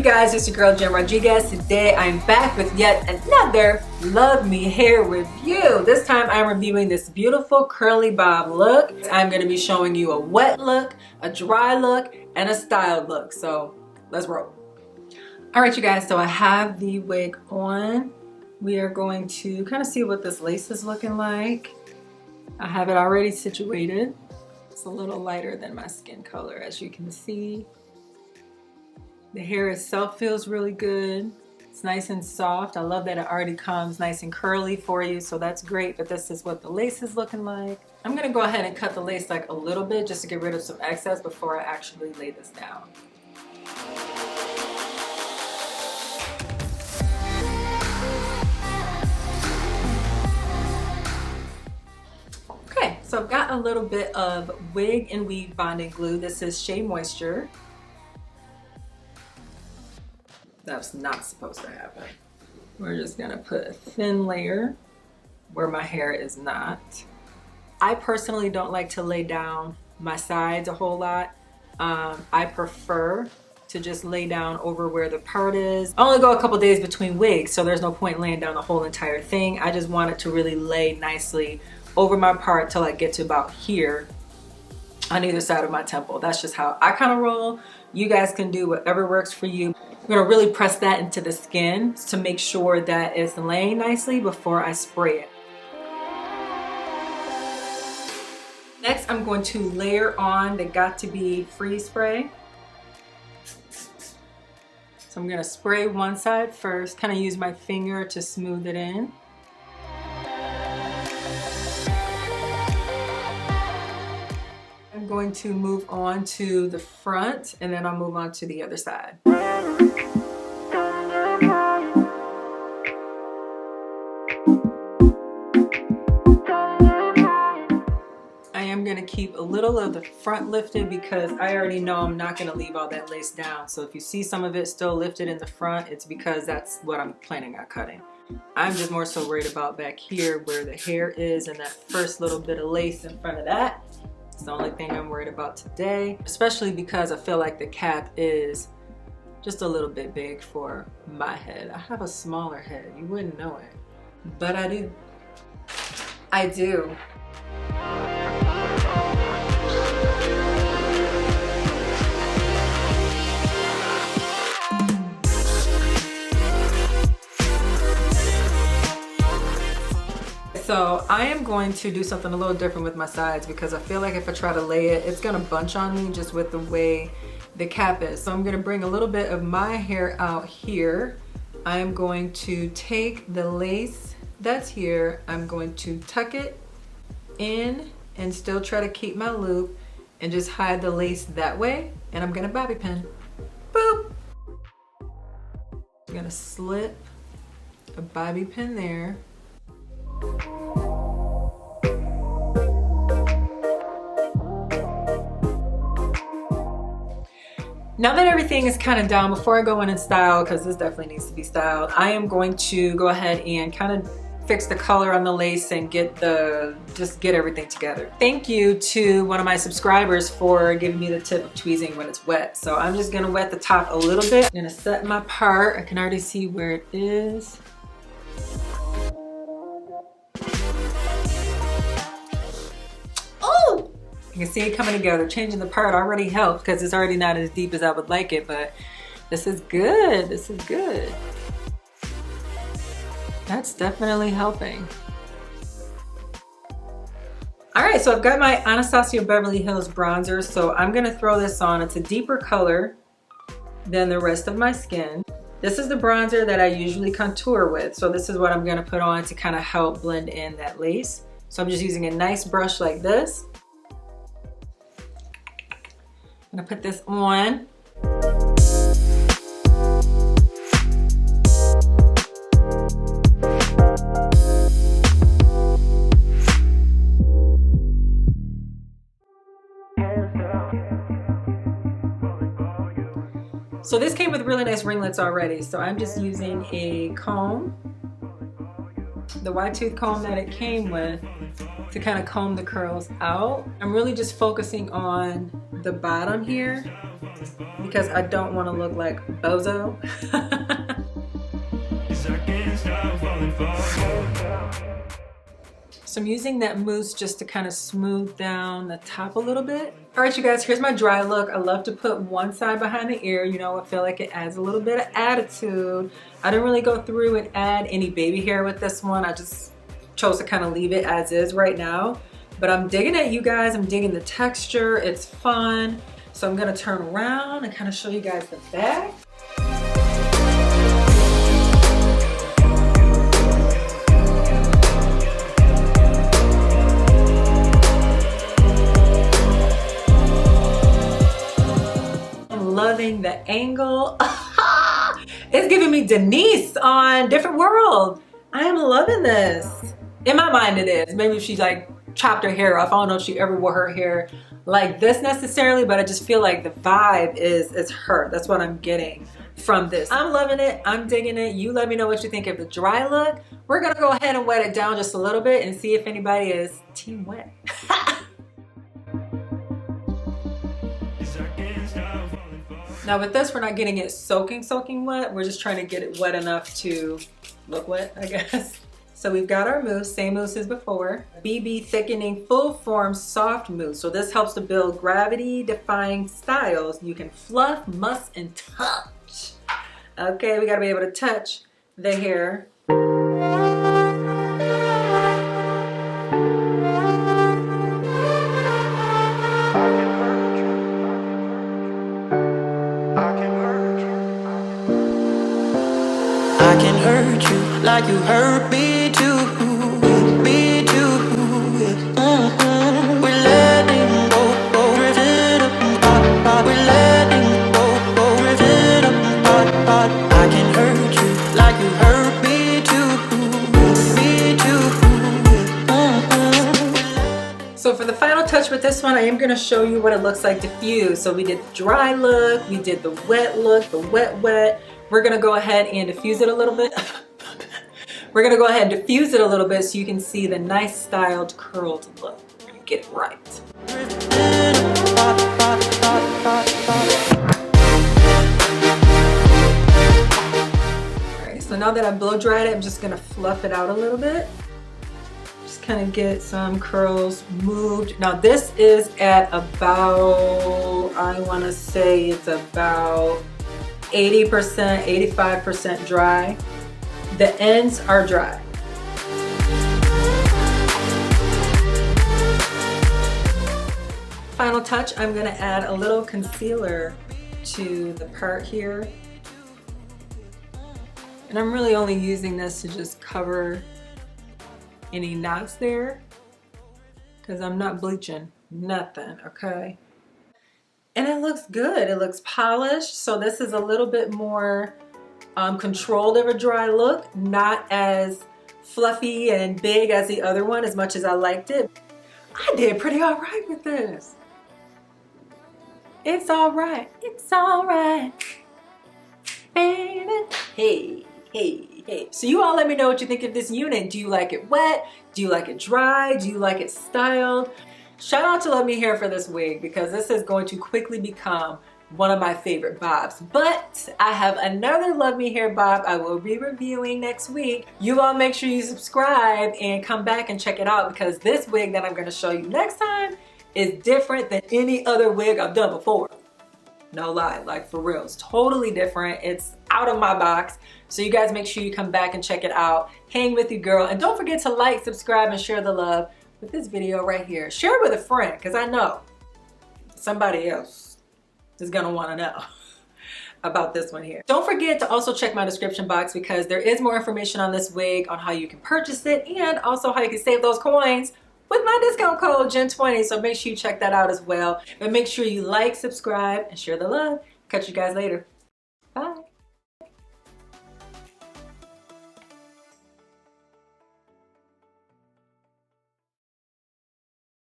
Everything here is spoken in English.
guys, it's your girl Jenn Rodriguez. Today I'm back with yet another LuvMe Hair review. This time I'm reviewing this beautiful curly bob look. I'm going to be showing you a wet look, a dry look, and a styled look. So let's roll. Alright you guys, so I have the wig on. We are going to kind of see what this lace is looking like. I have it already situated. It's a little lighter than my skin color, as you can see. The hair itself feels really good. It's nice and soft. I love that it already comes nice and curly for you, so that's great. But this is what the lace is looking like. I'm gonna go ahead and cut the lace like a little bit just to get rid of some excess before I actually lay this down. Okay, so I've got a little bit of wig and weave bonding glue. This is Shea Moisture. That's not supposed to happen. We're just gonna put a thin layer where my hair is not. I personally don't like to lay down my sides a whole lot. I prefer to just lay down over where the part is. I only go a couple days between wigs, so there's no point laying down the whole entire thing. I just want it to really lay nicely over my part till I get to about here on either side of my temple. That's just how I kind of roll. You guys can do whatever works for you. I'm gonna really press that into the skin to make sure that it's laying nicely before I spray it. Next, I'm going to layer on the Got To Be Freeze Spray. So I'm gonna spray one side first, kind of use my finger to smooth it in. I'm going to move on to the front and then I'll move on to the other side. I'm going to keep a little of the front lifted because I already know I'm not going to leave all that lace down. So if you see some of it still lifted in the front, it's because that's what I'm planning on cutting. I'm just more so worried about back here where the hair is and that first little bit of lace in front of that. It's the only thing I'm worried about today, especially because I feel like the cap is just a little bit big for my head. I have a smaller head. You wouldn't know it, but I do. I do. So I am going to do something a little different with my sides because I feel like if I try to lay it, it's gonna bunch on me just with the way the cap is. So I'm gonna bring a little bit of my hair out here. I am going to take the lace that's here, I'm going to tuck it in and still try to keep my loop and just hide the lace that way. And I'm gonna bobby pin. Boop! I'm gonna slip a bobby pin there. Now that everything is kind of down, before I go in and style, because this definitely needs to be styled, I am going to go ahead and kind of fix the color on the lace and just get everything together. Thank you to one of my subscribers for giving me the tip of tweezing when it's wet. So I'm just gonna wet the top a little bit. I'm gonna set my part. I can already see where it is. You can see it coming together. Changing the part already helped because it's already not as deep as I would like it, but this is good. This is good. That's definitely helping. All right, so I've got my Anastasia Beverly Hills bronzer, so I'm gonna throw this on. It's a deeper color than the rest of my skin. This is the bronzer that I usually contour with, so this is what I'm gonna put on to kind of help blend in that lace. So I'm just using a nice brush like this. I'm gonna put this on. So this came with really nice ringlets already, so I'm just using a comb, the wide tooth comb that it came with, to kind of comb the curls out. I'm really just focusing on the bottom here because I don't want to look like bozo. So I'm using that mousse just to kind of smooth down the top a little bit. All right, you guys, here's my dry look. I love to put one side behind the ear. You know, I feel like it adds a little bit of attitude. I didn't really go through and add any baby hair with this one. I just chose to kind of leave it as is right now. But I'm digging it, you guys. I'm digging the texture. It's fun. So I'm gonna turn around and kind of show you guys the back. Loving the angle. It's giving me Denise on Different World. I am loving this. In my mind it is. Maybe if she like chopped her hair off. I don't know if she ever wore her hair like this necessarily, but I just feel like the vibe is her. That's what I'm getting from this. I'm loving it. I'm digging it. You let me know what you think of the dry look. We're gonna go ahead and wet it down just a little bit and see if anybody is team wet. Now with this, we're not getting it soaking wet. We're just trying to get it wet enough to look wet, I guess. So we've got our mousse, same mousse as before. BB Thickening Full Form Soft Mousse. So this helps to build gravity-defying styles. You can fluff, muss, and touch. Okay, we gotta be able to touch the hair. I can hurt you like you hurt me too, me too. We're letting go, drifting apart. We're letting go, drifting apart. I can hurt you like you hurt me too. So for the final touch with this one, I am gonna show you what it looks like diffused. So we did the dry look, we did the wet look, the wet. We're gonna go ahead and diffuse it a little bit. We're gonna go ahead and diffuse it a little bit so you can see the nice styled curled look. You get it right. All right, so now that I've blow dried it, I'm just gonna fluff it out a little bit. Just kind of get some curls moved. Now this is at about, I wanna say it's about 80%, 85% dry. The ends are dry. Final touch, I'm gonna add a little concealer to the part here. And I'm really only using this to just cover any knots there because I'm not bleaching nothing, okay? And it looks good, it looks polished. So this is a little bit more controlled of a dry look, not as fluffy and big as the other one, as much as I liked it. I did pretty all right with this. It's all right, it's all right, baby. Hey. So you all let me know what you think of this unit. Do you like it wet? Do you like it dry? Do you like it styled? Shout out to LuvMe Hair for this wig because this is going to quickly become one of my favorite bobs. But I have another LuvMe Hair bob I will be reviewing next week. You all make sure you subscribe and come back and check it out because this wig that I'm going to show you next time is different than any other wig I've done before. No lie, like for real, it's totally different. It's out of my box. So you guys make sure you come back and check it out. Hang with your girl. And don't forget to like, subscribe, and share the love with this video right here. Share it with a friend because I know somebody else is gonna wanna know about this one here. Don't forget to also check my description box because there is more information on this wig, on how you can purchase it, and also how you can save those coins with my discount code Jenn20. So make sure you check that out as well. But make sure you like, subscribe, and share the love. Catch you guys later.